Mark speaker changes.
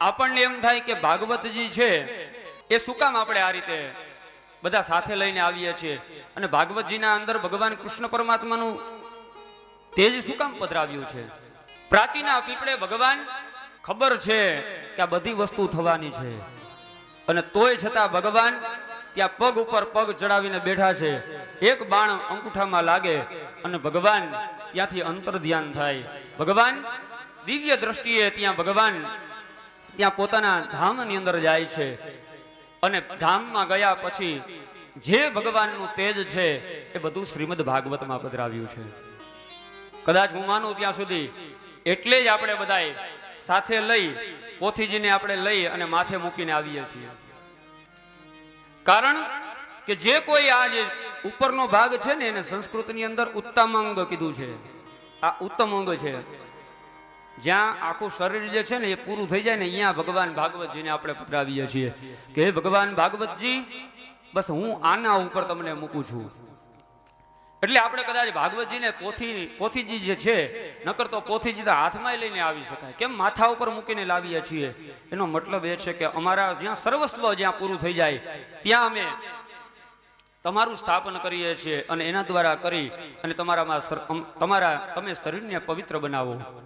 Speaker 1: આપણને એમ થાય કે ભાગવતજી છે એ શું કામ આપણે આ રીતે બધા સાથે લઈને આવીએ છીએ, અને ભાગવતજીના અંદર ભગવાન કૃષ્ણ પરમાત્માનું તેજ શું કામ પધરાવ્યું છે? પ્રાચીના પીપળે ભગવાન ખબર છે કે આ બધી વસ્તુ થવાની છે, અને તોય છતાં ભગવાન ત્યાં પગ ઉપર પગ ચડાવીને બેઠા છે. એક બાણ અંગૂઠામાં લાગે અને ભગવાન ત્યાંથી અંતર ધ્યાન થાય. ભગવાન દિવ્ય દ્રષ્ટિએ ભગવાન ત્યાં પોતાના ધામની અંદર જાય છે, અને ધામમાં ગયા પછી જે ભગવાનનું તેજ છે એ બધું શ્રીમદ ભાગવતમાં પધરાવ્યું છે. કદાચ હું માનું ત્યાં સુધી એટલે જ આપણે બધાએ સાથે લઈ પોથીજીને આપણે લઈ અને માથે મૂકીને આવીએ છીએ. કારણ કે જે કોઈ આ જે ઉપરનો ભાગ છે ને એને સંસ્કૃતની અંદર ઉત્તમાંગ કીધું છે. આ ઉત્તમ અંગ છે, જ્યાં આખું શરીર જે છે ને એ પૂરું થઈ જાય ને અહીંયા ભગવાન ભાગવતજીને આપણે પધરાવીએ છીએ કે હે ભગવાન ભાગવતજી, બસ હું આના ઉપર તમને મૂકું છું. એટલે આપણે કદાચ ભાગવતજીને પોથીજી જે છે, નકર તો પોથીજી તો હાથમાં લઈને આવી શકાય, કેમ માથા ઉપર મૂકીને લાવીએ છીએ? એનો મતલબ એ છે કે અમારા જ્યાં સર્વસ્વ જ્યાં પૂરું થઈ જાય ત્યાં અમે તમારું સ્થાપન કરીએ છીએ, અને એના દ્વારા કરી અને તમે શરીરને પવિત્ર બનાવો.